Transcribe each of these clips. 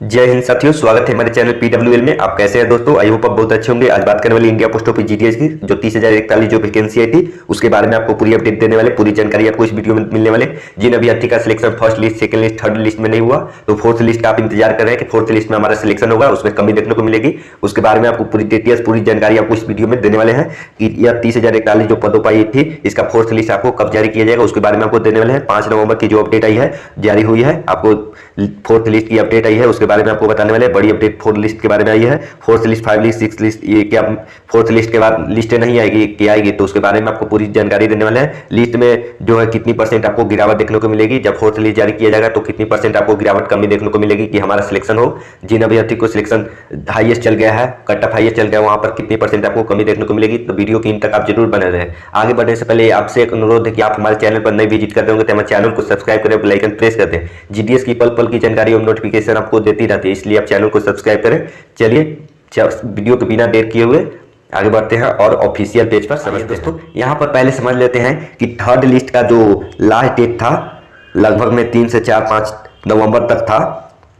जय हिंद साथियों, स्वागत है हमारे चैनल PWL में। आप कैसे हैं दोस्तों? आई होप आप बहुत अच्छे होंगे। आज बात करने वाली इंडिया पोस्ट ऑफिस GDS की जो 30,041 जो वैकेंसी आई थी उसके बारे में आपको पूरी अपडेट देने वाले, पूरी जानकारी आपको इस वीडियो में मिलने वाले। जिन अभ्यर्थी का selection first list, second list, third list में नहीं हुआ तो फोर्थ लिस्ट का आप इंतजार कर रहे हैं कि फोर्थ लिस्ट में हमारा सिलेक्शन होगा, उसमें कमी देखने को मिलेगी। उसके बारे में आपको पूरी डिटेल्स, पूरी जानकारी आपको इस वीडियो में देने वाले हैं कि यह 30,041 जो पदों पाई थी इसका फोर्थ लिस्ट आपको कब जारी किया जाएगा उसके बारे में आपको देने वाले हैं। 5 नवंबर की जो अपडेट आई है, जारी हुई है, आपको फोर्थ लिस्ट की अपडेट आई है, उसके बारे में आपको बताने वाले। बड़ी अपडेट फोर्थ लिस्ट के बारे में आई है। फोर्थ लिस्ट, 5 लिस्ट, 6 लिस्ट, ये क्या फोर्थ लिस्ट के बाद लिस्टें नहीं आएगी, क्या आएगी, तो उसके बारे में आपको पूरी जानकारी देने वाले हैं। लिस्ट में जो है कितनी परसेंट आपको गिरावट देखने को मिलेगी, जब फोर्थ लिस्ट जारी किया जाएगा तो कितनी परसेंट आपको गिरावट कमी देखने को मिलेगी कि हमारा सिलेक्शन हो। जिन अभ्यर्थी को सिलेक्शन हाईएस्ट चल गया है, कट ऑफ हाईएस्ट चल गया है, वहां पर कितनी परसेंट आपको कमी देखने को मिलेगी। तो वीडियो की इन तक आप जरूर बने रहे। आगे बढ़ने से पहले आपसे एक अनुरोध है कि आप हमारे चैनल पर नए विजिट करते होंगे तो हमारे चैनल को सब्सक्राइब करें, बेल आइकन प्रेस कर दें। GDS की पल पल की जानकारी और नोटिफिकेशन आपको देती रहती है, इसलिए आप चैनल को सब्सक्राइब करें। चलिए वीडियो को बिना देर किए हुए आगे बढ़ते हैं और ऑफिशियल पेज पर समझते हैं। दोस्तों यहाँ पर पहले समझ लेते हैं कि थर्ड लिस्ट का जो लास्ट डेट था लगभग में 3 से 4-5 नवंबर तक था,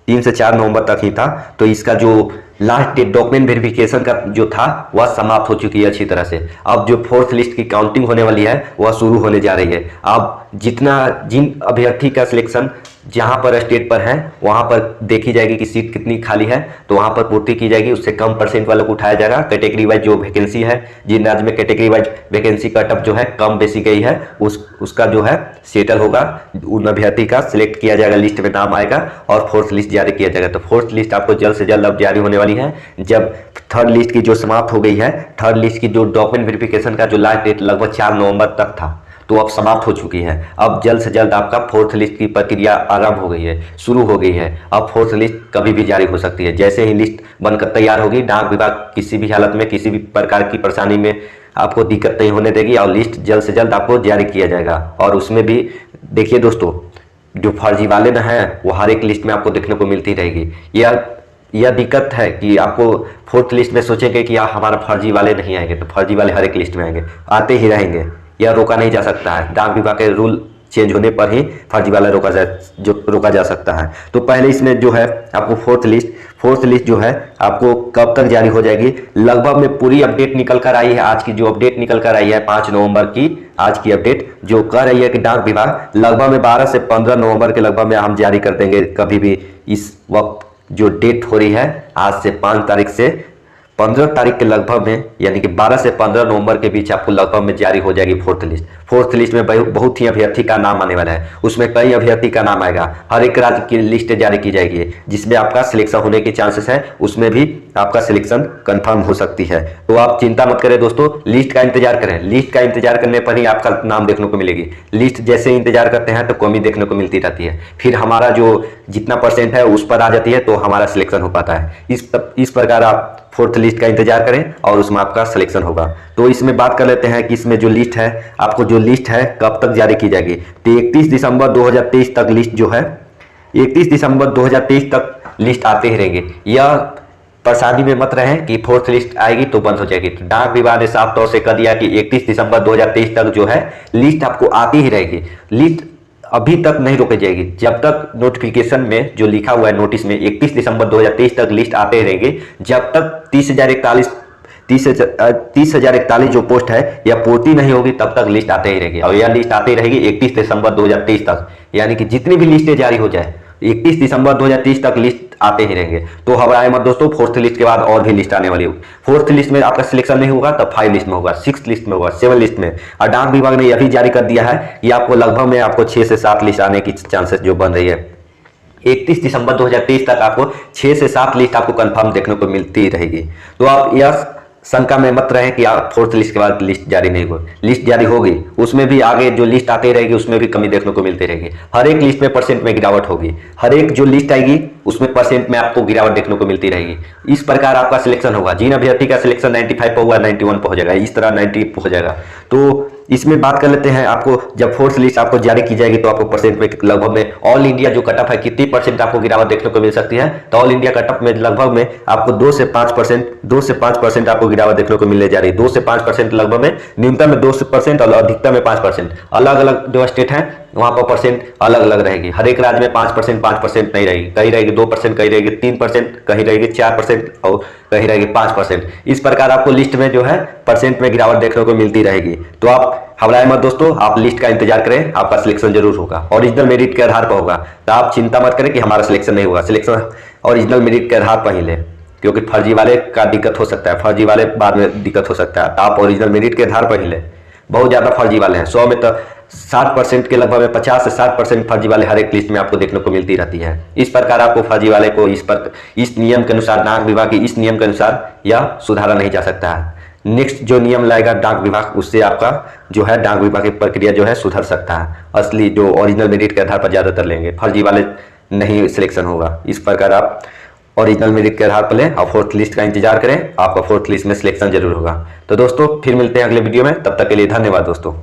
3 से 4 नवंबर तक ही था। तो इसका जो लास्ट डेट डॉक्यूमेंट वेरिफिकेशन का जो था वह समाप्त हो चुकी है अच्छी तरह से। अब जो फोर्थ लिस्ट की काउंटिंग होने वाली है वह शुरू होने जा रही है। अब जिन अभ्यर्थी का सिलेक्शन जहां पर स्टेट पर है वहां पर देखी जाएगी कि सीट कितनी खाली है, तो वहां पर पूर्ति की जाएगी, उससे कम परसेंट वालों को उठाया जाएगा। कैटेगरी वाइज जो वैकेंसी है, जिन राज्य में category wise vacancy cut off जो है कम बेसी गई है उसका जो है सेटल होगा, उन अभ्यर्थी का सिलेक्ट किया जाएगा, लिस्ट में नाम आएगा और फोर्थ लिस्ट जारी किया जाएगा। तो फोर्थ लिस्ट आपको जल्द से जल्द अब जारी होने वाली है। जब थर्ड लिस्ट की जो समाप्त हो गई है, थर्ड लिस्ट की जो डॉक्यूमेंट वेरिफिकेशन का जो लास्ट डेट लगभग 4 नवंबर तक था तो अब समाप्त हो चुकी है। अब जल्द से जल्द आपका फोर्थ लिस्ट की प्रक्रिया आरंभ हो गई है, शुरू हो गई है। अब फोर्थ लिस्ट कभी भी जारी हो सकती है। जैसे ही लिस्ट बनकर तैयार होगी, डाक विभाग किसी भी हालत में, किसी भी प्रकार की परेशानी में आपको दिक्कत नहीं होने देगी और लिस्ट जल्द से जल्द आपको जारी किया जाएगा। और उसमें भी देखिए दोस्तों, जो फर्जी वाले न हैं वो हर एक लिस्ट में आपको देखने को मिलती रहेगी। यह दिक्कत है कि आपको फोर्थ लिस्ट में सोचेंगे कि हमारा फर्जी वाले नहीं आएंगे, तो फर्जी वाले हर एक लिस्ट में आएंगे, आते ही रहेंगे, यह रोका नहीं जा सकता है। डाक विभाग के रूल चेंज होने पर ही फर्जी वाला रोका जा सकता है। तो पहले इसमें जो है आपको फोर्थ लिस्ट जो है आपको कब तक जारी हो जाएगी, लगभग में पूरी अपडेट निकल कर आई है। आज की जो अपडेट निकल कर आई है 5 नवंबर की, आज की अपडेट जो कह रही है कि डाक विभाग लगभग में 12 से 15 नवंबर के लगभग में हम जारी कर देंगे। कभी भी इस वक्त जो डेट हो रही है आज से 5 तारीख से 15 तारीख के लगभग में, यानी कि 12 से 15 नवंबर के बीच आपको लगभग में जारी हो जाएगी फोर्थ लिस्ट। फोर्थ लिस्ट में बहुत ही अभ्यर्थी का नाम आने वाला है, उसमें कई अभ्यर्थी का नाम आएगा। हर एक राज्य की लिस्ट जारी की जाएगी जिसमें आपका सिलेक्शन होने के चांसेस है, उसमें भी आपका सिलेक्शन कंफर्म हो सकती है। तो आप चिंता मत करें दोस्तों, लिस्ट का इंतजार करें। लिस्ट का इंतजार करने पर ही आपका नाम देखने को मिलेगी। लिस्ट जैसे ही इंतजार करते हैं तो कमी देखने को मिलती रहती है, फिर हमारा जो जितना परसेंट है उस पर आ जाती है तो हमारा सिलेक्शन हो पाता है। इस प्रकार आप फोर्थ लिस्ट का इंतजार करें और उसमें आपका सिलेक्शन होगा। तो इसमें बात कर लेते हैं कि इसमें जो लिस्ट है, आपको जो लिस्ट है कब तक जारी की जाएगी। तो 31 दिसंबर 2023 तक लिस्ट जो है, 31 दिसंबर 2023 तक लिस्ट आते ही रहेंगे। यह परेशानी में मत रहें कि फोर्थ लिस्ट आएगी तो बंद हो जाएगी। तो डाक विभाग ने साफ तौर से कह दिया कि 31 दिसंबर 2023 तक जो है लिस्ट आपको आती ही रहेगी। लिस्ट अभी तक नहीं रोकी जाएगी, जब तक नोटिफिकेशन में जो लिखा हुआ है नोटिस में 31 दिसंबर 2023 तक लिस्ट आते रहेंगे, जब तक 30,041 जो पोस्ट है यह पूर्ति नहीं होगी तब तक लिस्ट आते ही रहेगी। और यह लिस्ट आती रहेगी 31 दिसंबर 2023 तक, यानी कि जितनी भी लिस्टें जारी हो जाए 31 दिसंबर 2023 तक लिस्ट आते ही रहेंगे। तो घबराए मत दोस्तों, फोर्थ लिस्ट के बाद और भी लिस्ट आने वाली होगी। फोर्थ लिस्ट में आपका सिलेक्शन नहीं होगा तब 5 लिस्ट में होगा, 6 लिस्ट में होगा, 7 लिस्ट में। और डाक विभाग ने यह भी जारी कर दिया है कि आपको लगभग में आपको 6 से 7 लिस्ट आने की चांसेस जो बन रही है। 31 दिसंबर 2023 तक आपको 6 से 7 लिस्ट आपको कंफर्म देखने को मिलती रहेगी। तो आप यह शंका में मत रहे कि आप फोर्थ लिस्ट के बाद लिस्ट जारी नहीं होगी। लिस्ट जारी होगी, उसमें भी आगे जो लिस्ट आती रहेगी उसमें भी कमी देखने को मिलती रहेगी। हर एक लिस्ट में परसेंट में गिरावट होगी, हर एक जो लिस्ट आएगी उसमें परसेंट में आपको गिरावट देखने को मिलती रहेगी। इस प्रकार आपका सिलेक्शन होगा। जिन अभ्यर्थी का सिलेक्शन 95 पर हुआ 91 पर हो जाएगा, इस तरह 90 पर हो जाएगा। तो इसमें बात कर लेते हैं, आपको जब फोर्थ लिस्ट आपको जारी की जाएगी तो आपको परसेंट में लगभग में ऑल इंडिया जो कट ऑफ है कितनी परसेंट आपको गिरावट देखने को मिल सकती है। तो ऑल इंडिया कट ऑफ में लगभग में आपको 2 से 5 परसेंट आपको गिरावट देखने को मिलने जा रही है। 2 से 5% लगभग में, न्यूनतम में 2% और अधिकतम में 5%। अलग अलग जो स्टेट हैं वहाँ पर परसेंट अलग अलग रहेगी। हर एक राज्य में 5% नहीं रहेगी, कहीं रहेगी 2%, कहीं रहेगी 3%, कहीं रहेगी 4% और कहीं रहेगी 5%। इस प्रकार आपको लिस्ट में जो है परसेंट में गिरावट देखने को मिलती रहेगी। तो आप घबराए मत दोस्तों, आप लिस्ट का इंतजार करें, आपका सिलेक्शन जरूर होगा, ओरिजिनल मेरिट के आधार पर होगा। तो आप चिंता मत करें कि हमारा सिलेक्शन नहीं होगा, सिलेक्शन ओरिजिनल मेरिट के आधार पर ही लें, क्योंकि फर्जी वाले का दिक्कत हो सकता है, फर्जी वाले बाद में दिक्कत हो सकता है। तो आप ओरिजिनल मेरिट के आधार पर ही लें। बहुत ज़्यादा फर्जी वाले हैं, 100 में तो 60% के लगभग में 50 से 60% फर्जी वाले हर एक लिस्ट में आपको देखने को मिलती रहती है। इस प्रकार आपको फर्जी वाले को इस नियम के अनुसार, डाक विभाग की इस नियम के अनुसार यह सुधारा नहीं जा सकता है। नेक्स्ट जो नियम लाएगा डाक विभाग, उससे आपका जो है डाक विभाग की प्रक्रिया जो है सुधर सकता है। असली जो ओरिजिनल मेरिट के आधार पर ज़्यादातर लेंगे, फर्जी वाले नहीं सिलेक्शन होगा। इस प्रकार आप ओरिजिनल मेरिट के आधार पर लें और 4th लिस्ट का इंतजार करें, आपका 4th लिस्ट में सिलेक्शन जरूर होगा। तो दोस्तों फिर मिलते हैं अगले वीडियो में, तब तक के लिए धन्यवाद दोस्तों।